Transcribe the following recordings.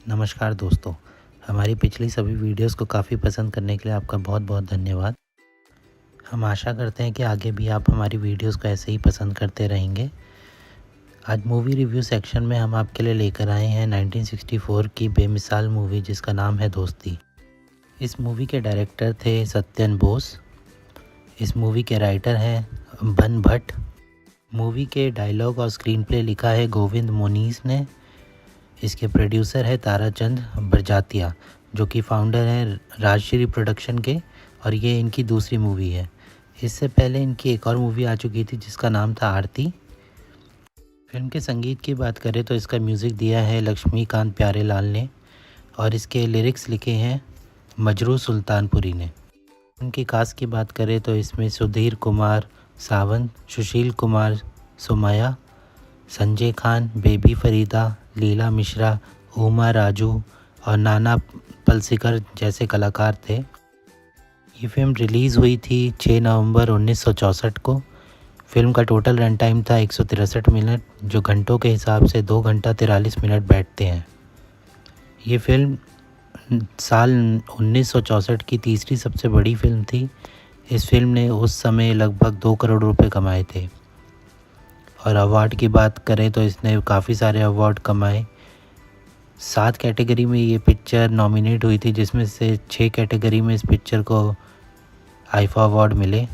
नमस्कार दोस्तों, हमारी पिछली सभी वीडियोस को काफ़ी पसंद करने के लिए आपका बहुत बहुत धन्यवाद। हम आशा करते हैं कि आगे भी आप हमारी वीडियोस को ऐसे ही पसंद करते रहेंगे। आज मूवी रिव्यू सेक्शन में हम आपके लिए लेकर आए हैं 1964 की बेमिसाल मूवी जिसका नाम है दोस्ती। इस मूवी के डायरेक्टर थे सत्यन बोस। इस मूवी के राइटर हैं बन भट्ट। मूवी के डायलॉग और स्क्रीन प्ले लिखा है गोविंद मोनीस ने। इसके प्रोड्यूसर है ताराचंद बरजातिया, जो कि फाउंडर हैं राजश्री प्रोडक्शन के, और ये इनकी दूसरी मूवी है। इससे पहले इनकी एक और मूवी आ चुकी थी जिसका नाम था आरती। फिल्म के संगीत की बात करें तो इसका म्यूज़िक दिया है लक्ष्मीकांत प्यारेलाल ने, और इसके लिरिक्स लिखे हैं मजरू सुल्तानपुरी ने। उनकी कास्ट की बात करें तो इसमें सुधीर कुमार सावंत, सुशील कुमार सोमया, संजय खान, बेबी फरीदा, लीला मिश्रा, उमा राजू और नाना पलसीकर जैसे कलाकार थे। ये फिल्म रिलीज़ हुई थी 6 नवंबर 1964 को। फिल्म का टोटल रन टाइम था 163 मिनट, जो घंटों के हिसाब से 2 घंटा 43 मिनट बैठते हैं। ये फिल्म साल 1964 की तीसरी सबसे बड़ी फिल्म थी। इस फिल्म ने उस समय लगभग 2 करोड़ रुपए कमाए थे। और अवार्ड की बात करें तो इसने काफ़ी सारे अवार्ड कमाए। 7 कैटेगरी में ये पिक्चर नॉमिनेट हुई थी, जिसमें से 6 कैटेगरी में इस पिक्चर को आईफा अवार्ड मिले।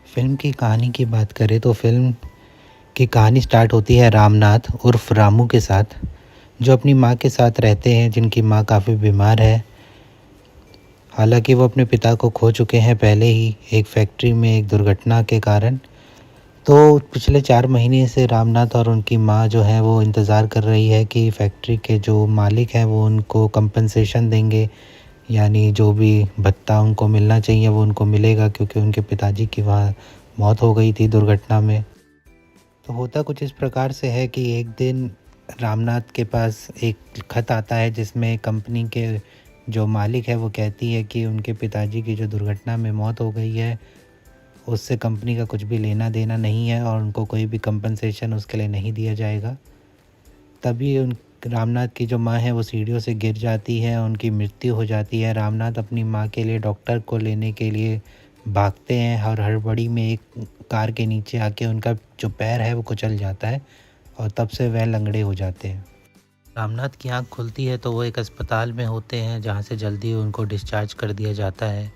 फिल्म की कहानी की बात करें तो फिल्म की कहानी स्टार्ट होती है रामनाथ उर्फ रामू के साथ, जो अपनी माँ के साथ रहते हैं, जिनकी माँ काफ़ी बीमार है। हालांकि वो अपने पिता को खो चुके हैं पहले ही एक फैक्ट्री में एक दुर्घटना के कारण। तो पिछले 4 महीने से रामनाथ और उनकी माँ जो है वो इंतज़ार कर रही है कि फैक्ट्री के जो मालिक हैं वो उनको कंपनसेशन देंगे, यानी जो भी भत्ता उनको मिलना चाहिए वो उनको मिलेगा, क्योंकि उनके पिताजी की वहाँ मौत हो गई थी दुर्घटना में। तो होता कुछ इस प्रकार से है कि एक दिन रामनाथ के पास एक खत आता है जिसमें कंपनी के जो मालिक है वो कहती है कि उनके पिताजी की जो दुर्घटना में मौत हो गई है उससे कंपनी का कुछ भी लेना देना नहीं है और उनको कोई भी कंपनसेशन उसके लिए नहीं दिया जाएगा। तभी उन रामनाथ की जो माँ है वो सीढ़ियों से गिर जाती है, उनकी मृत्यु हो जाती है। रामनाथ अपनी माँ के लिए डॉक्टर को लेने के लिए भागते हैं और हड़बड़ी में एक कार के नीचे आके उनका जो पैर है वो कुचल जाता है और तब से वह लंगड़े हो जाते हैं। रामनाथ की आँख खुलती है तो वो एक अस्पताल में होते हैं, जहाँ से जल्दी उनको डिस्चार्ज कर दिया जाता है।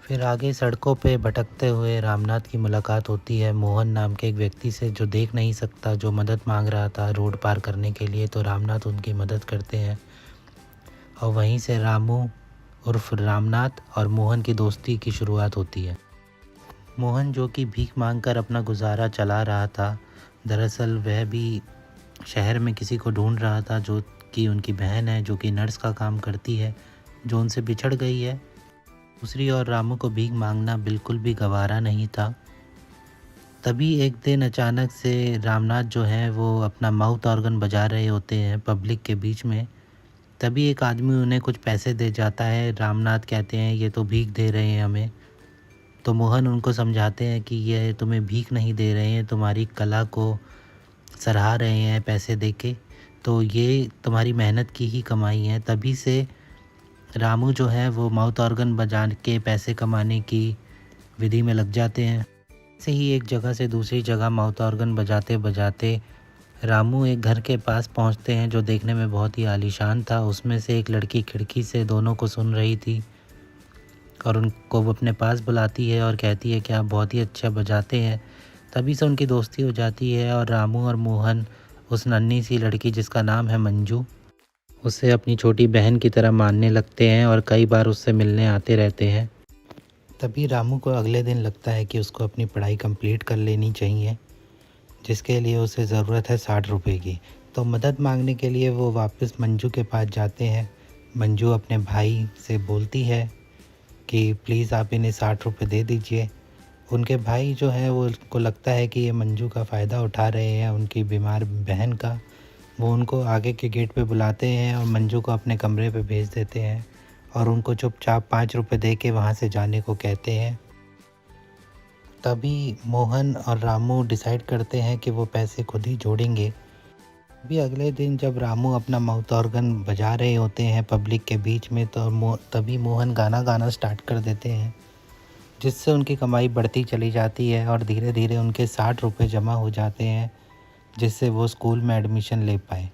फिर आगे सड़कों पे भटकते हुए रामनाथ की मुलाकात होती है मोहन नाम के एक व्यक्ति से, जो देख नहीं सकता, जो मदद मांग रहा था रोड पार करने के लिए। तो रामनाथ उनकी मदद करते हैं और वहीं से रामू उर्फ रामनाथ और मोहन की दोस्ती की शुरुआत होती है। मोहन, जो कि भीख मांगकर अपना गुजारा चला रहा था, दरअसल वह भी शहर में किसी को ढूंढ रहा था, जो कि उनकी बहन है, जो कि नर्स का काम करती है, जो उनसे बिछड़ गई है। दूसरी ओर रामू को भीख मांगना बिल्कुल भी गवारा नहीं था। तभी एक दिन अचानक से रामनाथ जो है वो अपना माउथ ऑर्गन बजा रहे होते हैं पब्लिक के बीच में। तभी एक आदमी उन्हें कुछ पैसे दे जाता है। रामनाथ कहते हैं ये तो भीख दे रहे हैं हमें। तो मोहन उनको समझाते हैं कि ये तुम्हें भीख नहीं दे रहे हैं, तुम्हारी कला को सराह रहे हैं पैसे दे के, तो ये तुम्हारी मेहनत की ही कमाई है। तभी से रामू जो है वो माउथ ऑर्गन बजा के पैसे कमाने की विधि में लग जाते हैं। ऐसे ही एक जगह से दूसरी जगह माउथ ऑर्गन बजाते बजाते रामू एक घर के पास पहुंचते हैं, जो देखने में बहुत ही आलीशान था। उसमें से एक लड़की खिड़की से दोनों को सुन रही थी और उनको वो अपने पास बुलाती है और कहती है कि आप बहुत ही अच्छा बजाते हैं। तभी से उनकी दोस्ती हो जाती है और रामू और मोहन उस नन्ही सी लड़की जिसका नाम है मंजू, उसे अपनी छोटी बहन की तरह मानने लगते हैं और कई बार उससे मिलने आते रहते हैं। तभी रामू को अगले दिन लगता है कि उसको अपनी पढ़ाई कंप्लीट कर लेनी चाहिए, जिसके लिए उसे ज़रूरत है 60 रुपये की। तो मदद मांगने के लिए वो वापस मंजू के पास जाते हैं। मंजू अपने भाई से बोलती है कि प्लीज़ आप इन्हें 60 रुपये दे दीजिए। उनके भाई जो है वो उसको लगता है कि ये मंजू का फ़ायदा उठा रहे हैं, उनकी बीमार बहन का। वो उनको आगे के गेट पे बुलाते हैं और मंजू को अपने कमरे पे भेज देते हैं और उनको चुपचाप 5 रुपये दे के वहाँ से जाने को कहते हैं। तभी मोहन और रामू डिसाइड करते हैं कि वो पैसे खुद ही जोड़ेंगे। भी अगले दिन जब रामू अपना माउथ ऑर्गन बजा रहे होते हैं पब्लिक के बीच में, तो तभी मोहन गाना गाना स्टार्ट कर देते हैं, जिससे उनकी कमाई बढ़ती चली जाती है और धीरे धीरे उनके 60 रुपये जमा हो जाते हैं, जिससे वो स्कूल में एडमिशन ले पाए।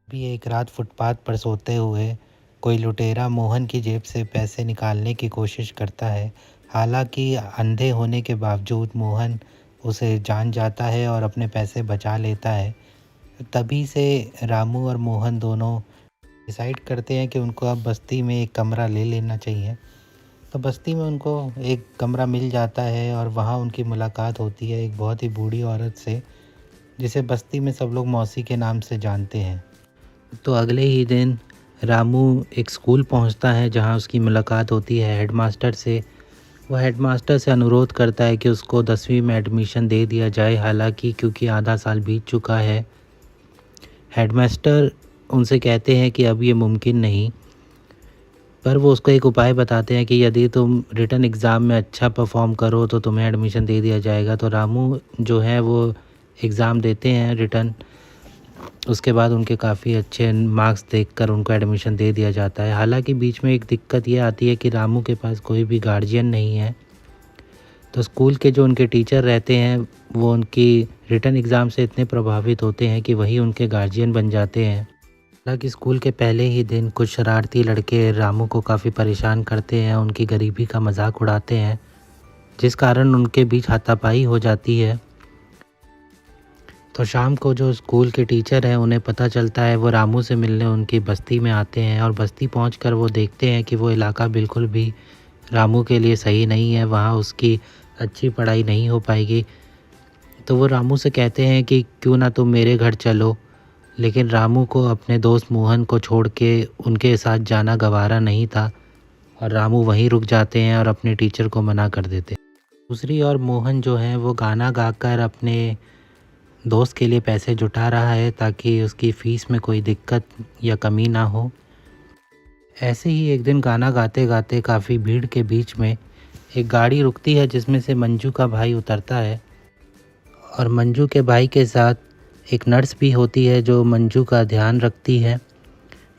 भी एक रात फुटपाथ पर सोते हुए कोई लुटेरा मोहन की जेब से पैसे निकालने की कोशिश करता है। हालांकि अंधे होने के बावजूद मोहन उसे जान जाता है और अपने पैसे बचा लेता है। तभी से रामू और मोहन दोनों डिसाइड करते हैं कि उनको अब बस्ती में एक कमरा ले लेना चाहिए। तो बस्ती में उनको एक कमरा मिल जाता है और वहाँ उनकी मुलाकात होती है एक बहुत ही बूढ़ी औरत से, जिसे बस्ती में सब लोग मौसी के नाम से जानते हैं। तो अगले ही दिन रामू एक स्कूल पहुंचता है, जहां उसकी मुलाकात होती है हेडमास्टर से। वह हेडमास्टर से अनुरोध करता है कि उसको 10वीं में एडमिशन दे दिया जाए, हालांकि क्योंकि आधा साल बीत चुका है। हेडमास्टर उनसे कहते हैं कि अब ये मुमकिन नहीं, पर वो उसको एक उपाय बताते हैं कि यदि तुम रिटन एग्ज़ाम में अच्छा परफॉर्म करो तो तुम्हें एडमिशन दे दिया जाएगा। तो रामू जो है वो एग्ज़ाम देते हैं रिटन। उसके बाद उनके काफ़ी अच्छे मार्क्स देखकर उनको एडमिशन दे दिया जाता है। हालांकि बीच में एक दिक्कत ये आती है कि रामू के पास कोई भी गार्जियन नहीं है। तो स्कूल के जो उनके टीचर रहते हैं वो उनकी रिटन एग्ज़ाम से इतने प्रभावित होते हैं कि वही उनके गार्जियन बन जाते हैं। हालांकि स्कूल के पहले ही दिन कुछ शरारती लड़के रामू को काफ़ी परेशान करते हैं, उनकी गरीबी का मजाक उड़ाते हैं, जिस कारण उनके बीच हाथापाई हो जाती है। तो शाम को जो स्कूल के टीचर हैं उन्हें पता चलता है, वो रामू से मिलने उनकी बस्ती में आते हैं और बस्ती पहुंचकर वो देखते हैं कि वो इलाका बिल्कुल भी रामू के लिए सही नहीं है, वहाँ उसकी अच्छी पढ़ाई नहीं हो पाएगी। तो वो रामू से कहते हैं कि क्यों ना तुम मेरे घर चलो, लेकिन रामू को अपने दोस्त मोहन को छोड़ के उनके साथ जाना गवारा नहीं था और रामू वहीं रुक जाते हैं और अपने टीचर को मना कर देते हैं। दूसरी ओर मोहन जो है वो गाना गाकर अपने दोस्त के लिए पैसे जुटा रहा है ताकि उसकी फ़ीस में कोई दिक्कत या कमी ना हो। ऐसे ही एक दिन गाना गाते गाते काफ़ी भीड़ के बीच में एक गाड़ी रुकती है, जिसमें से मंजू का भाई उतरता है और मंजू के भाई के साथ एक नर्स भी होती है जो मंजू का ध्यान रखती है।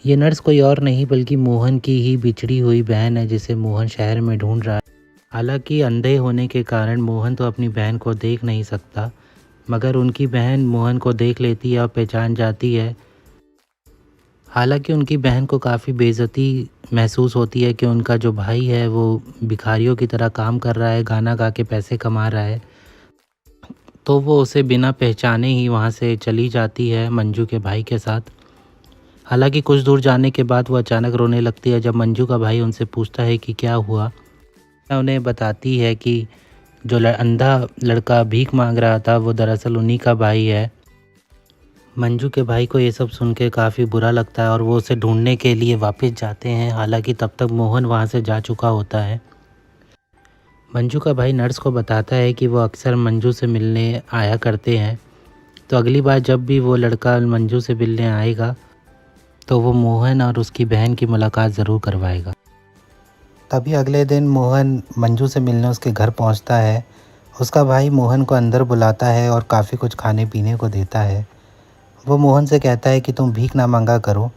ये नर्स कोई और नहीं बल्कि मोहन की ही बिछड़ी हुई बहन है, जिसे मोहन शहर में ढूंढ रहा है। हालांकि अंधे होने के कारण मोहन तो अपनी बहन को देख नहीं सकता, मगर उनकी बहन मोहन को देख लेती है और पहचान जाती है। हालांकि उनकी बहन को काफ़ी बेइज्जती महसूस होती है कि उनका जो भाई है वो भिखारियों की तरह काम कर रहा है, गाना गा के पैसे कमा रहा है। तो वो उसे बिना पहचाने ही वहाँ से चली जाती है मंजू के भाई के साथ। हालांकि कुछ दूर जाने के बाद वो अचानक रोने लगती है जब मंजू का भाई उनसे पूछता है कि क्या हुआ। उन्हें बताती है कि जो अंधा लड़का भीख मांग रहा था वो दरअसल उन्हीं का भाई है। मंजू के भाई को ये सब सुन के काफ़ी बुरा लगता है और वो उसे ढूंढने के लिए वापस जाते हैं। हालांकि तब तक मोहन वहाँ से जा चुका होता है। मंजू का भाई नर्स को बताता है कि वो अक्सर मंजू से मिलने आया करते हैं, तो अगली बार जब भी वो लड़का मंजू से मिलने आएगा तो वो मोहन और उसकी बहन की मुलाकात ज़रूर करवाएगा। तभी अगले दिन मोहन मंजू से मिलने उसके घर पहुंचता है। उसका भाई मोहन को अंदर बुलाता है और काफ़ी कुछ खाने पीने को देता है। वो मोहन से कहता है कि तुम भीख ना मांगा करो,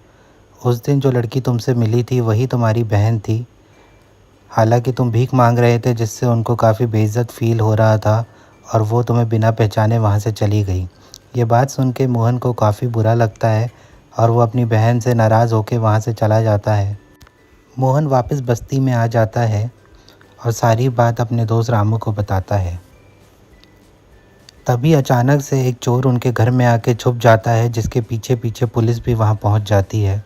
उस दिन जो लड़की तुमसे मिली थी वही तुम्हारी बहन थी। हालांकि तुम भीख मांग रहे थे, जिससे उनको काफ़ी बेइज्जत फील हो रहा था और वो तुम्हें बिना पहचाने वहाँ से चली गई। ये बात सुन के मोहन को काफ़ी बुरा लगता है और वो अपनी बहन से नाराज़ होकर वहाँ से चला जाता है। मोहन वापस बस्ती में आ जाता है और सारी बात अपने दोस्त रामू को बताता है। तभी अचानक से एक चोर उनके घर में आके छुप जाता है, जिसके पीछे पीछे पुलिस भी वहाँ पहुँच जाती है।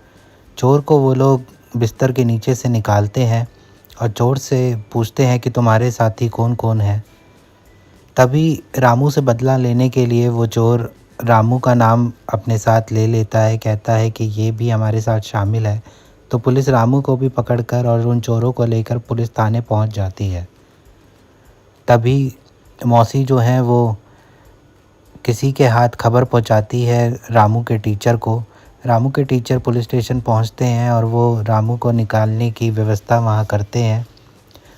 चोर को वो लोग बिस्तर के नीचे से निकालते हैं और चोर से पूछते हैं कि तुम्हारे साथी कौन कौन है। तभी रामू से बदला लेने के लिए वो चोर रामू का नाम अपने साथ ले लेता है, कहता है कि ये भी हमारे साथ शामिल है। तो पुलिस रामू को भी पकड़कर और उन चोरों को लेकर पुलिस थाने पहुंच जाती है। तभी मौसी जो है वो किसी के हाथ खबर पहुंचाती है रामू के टीचर को। रामू के टीचर पुलिस स्टेशन पहुंचते हैं और वो रामू को निकालने की व्यवस्था वहां करते हैं।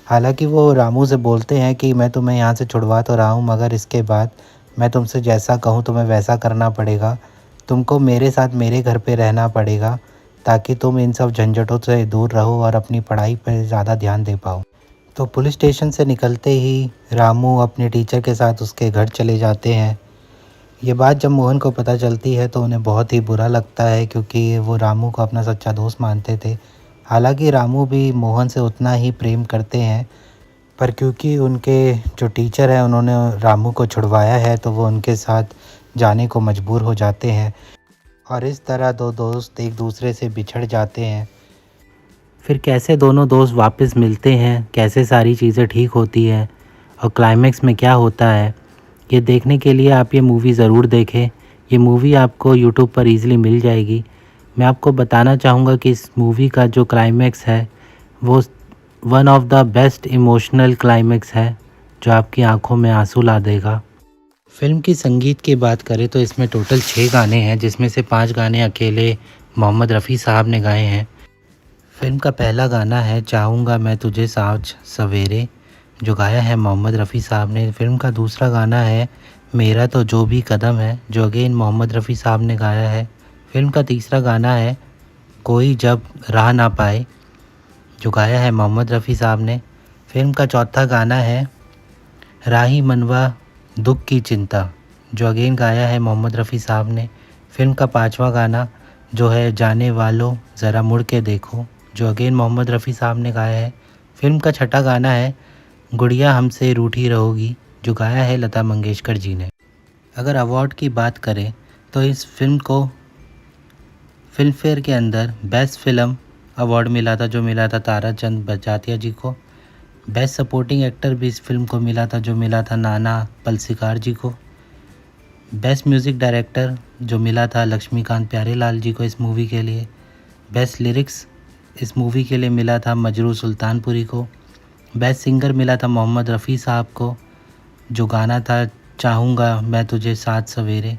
हालांकि वो रामू से बोलते हैं कि मैं तुम्हें यहाँ से छुड़वा तो रहा हूँ, मगर इसके बाद मैं तुमसे जैसा कहूँ तुम्हें वैसा करना पड़ेगा, तुमको मेरे साथ मेरे घर पे रहना पड़ेगा ताकि तुम इन सब झंझटों से दूर रहो और अपनी पढ़ाई पर ज़्यादा ध्यान दे पाओ। तो पुलिस स्टेशन से निकलते ही रामू अपने टीचर के साथ उसके घर चले जाते हैं। ये बात जब मोहन को पता चलती है तो उन्हें बहुत ही बुरा लगता है, क्योंकि वो रामू को अपना सच्चा दोस्त मानते थे। हालांकि रामू भी मोहन से उतना ही प्रेम करते हैं, पर क्योंकि उनके जो टीचर हैं उन्होंने रामू को छुड़वाया है तो वो उनके साथ जाने को मजबूर हो जाते हैं और इस तरह दो दोस्त एक दूसरे से बिछड़ जाते हैं। फिर कैसे दोनों दोस्त वापस मिलते हैं, कैसे सारी चीज़ें ठीक होती है और क्लाइमैक्स में क्या होता है, ये देखने के लिए आप ये मूवी ज़रूर देखें। ये मूवी आपको यूट्यूब पर ईज़िली मिल जाएगी। मैं आपको बताना चाहूँगा कि इस मूवी का जो क्लाइमैक्स है वो one of the best emotional climax है जो आपकी आंखों में आंसू ला देगा। फिल्म की संगीत की बात करें तो इसमें टोटल 6 गाने हैं, जिसमें से 5 गाने अकेले मोहम्मद रफ़ी साहब ने गाए हैं। फिल्म का पहला गाना है चाहूँगा मैं तुझे आज सवेरे, जो गाया है मोहम्मद रफ़ी साहब ने। फिल्म का दूसरा गाना है मेरा तो जो भी कदम है, जो अगेन मोहम्मद रफ़ी साहब ने गाया है। फिल्म का तीसरा गाना है कोई जब राह ना पाए, जो गाया है मोहम्मद रफ़ी साहब ने। फिल्म का चौथा गाना है राही मनवा दुख की चिंता, जो अगेन गाया है मोहम्मद रफ़ी साहब ने। फिल्म का पांचवा गाना जो है जाने वालों ज़रा मुड़ के देखो, जो अगेन मोहम्मद रफ़ी साहब ने गाया है। फिल्म का छठा गाना है गुड़िया हमसे रूठी रहोगी, जो गाया है लता मंगेशकर जी ने। अगर अवार्ड की बात करें तो इस फिल्म को फिल्म फेयर के अंदर बेस्ट फिल्म अवार्ड मिला था, जो मिला था तारा चंद बजातिया जी को। बेस्ट सपोर्टिंग एक्टर भी इस फिल्म को मिला था, जो मिला था नाना पलसिकार जी को। बेस्ट म्यूज़िक डायरेक्टर जो मिला था लक्ष्मीकांत प्यारेलाल जी को इस मूवी के लिए। बेस्ट लिरिक्स इस मूवी के लिए मिला था मजरू सुल्तानपुरी को। बेस्ट सिंगर मिला था मोहम्मद रफ़ी साहब को, जो गाना था चाहूँगा मैं तुझे साथ सवेरे।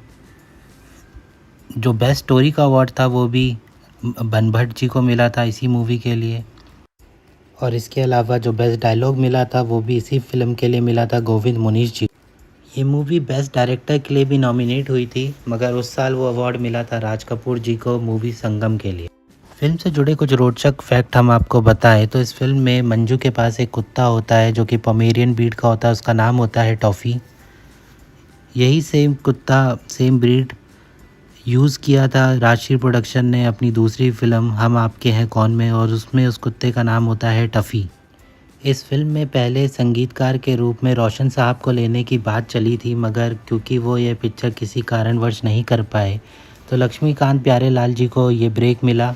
जो बेस्ट स्टोरी का अवार्ड था वो भी बनभट्ट जी को मिला था इसी मूवी के लिए। और इसके अलावा जो बेस्ट डायलॉग मिला था वो भी इसी फिल्म के लिए मिला था गोविंद मुनीश जी। ये मूवी बेस्ट डायरेक्टर के लिए भी नॉमिनेट हुई थी, मगर उस साल वो अवार्ड मिला था राज कपूर जी को मूवी संगम के लिए। फिल्म से जुड़े कुछ रोचक फैक्ट हम आपको बताएं तो इस फिल्म में मंजू के पास एक कुत्ता होता है जो कि पोमेरियन ब्रीड का होता है, उसका नाम होता है टॉफ़ी। यही सेम कुत्ता, सेम ब्रीड यूज़ किया था राजश्री प्रोडक्शन ने अपनी दूसरी फिल्म हम आपके हैं कौन में, और उसमें उस कुत्ते का नाम होता है टफ़ी। इस फिल्म में पहले संगीतकार के रूप में रोशन साहब को लेने की बात चली थी, मगर क्योंकि वो ये पिक्चर किसी कारणवश नहीं कर पाए तो लक्ष्मीकांत प्यारेलाल जी को ये ब्रेक मिला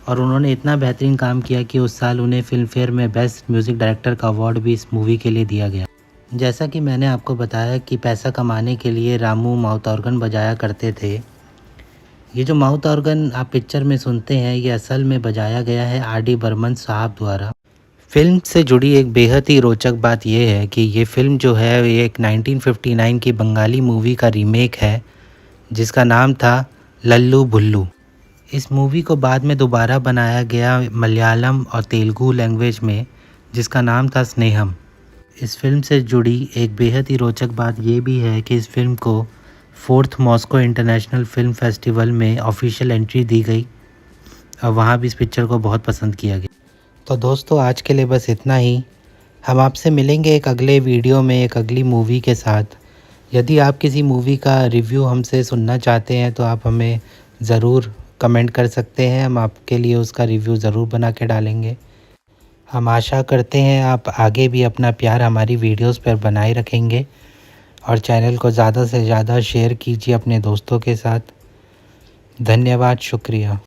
और उन्होंने इतना बेहतरीन काम किया कि उस साल उन्हें फिल्म फेयर में बेस्ट म्यूज़िक डायरेक्टर का अवार्ड भी इस मूवी के लिए दिया गया। जैसा कि मैंने आपको बताया कि पैसा कमाने के लिए रामू माउथ ऑर्गन बजाया करते थे। ये जो माउथ ऑर्गन आप पिक्चर में सुनते हैं ये असल में बजाया गया है R.D. बर्मन साहब द्वारा। फिल्म से जुड़ी एक बेहद ही रोचक बात यह है कि ये फिल्म जो है ये एक 1959 की बंगाली मूवी का रीमेक है जिसका नाम था लल्लू भुल्लू। इस मूवी को बाद में दोबारा बनाया गया मलयालम और तेलुगु लैंग्वेज में, जिसका नाम था स्नेहम। इस फिल्म से जुड़ी एक बेहद ही रोचक बात ये भी है कि इस फिल्म को 4th Moscow international film festival में ऑफिशियल एंट्री दी गई और वहाँ भी इस पिक्चर को बहुत पसंद किया गया। तो दोस्तों आज के लिए बस इतना ही। हम आपसे मिलेंगे एक अगले वीडियो में एक अगली मूवी के साथ। यदि आप किसी मूवी का रिव्यू हमसे सुनना चाहते हैं तो आप हमें ज़रूर कमेंट कर सकते हैं, हम आपके लिए उसका रिव्यू ज़रूर बना के डालेंगे। हम आशा करते हैं आप आगे भी अपना प्यार हमारी वीडियोस पर बनाए रखेंगे और चैनल को ज़्यादा से ज़्यादा शेयर कीजिए अपने दोस्तों के साथ। धन्यवाद, शुक्रिया।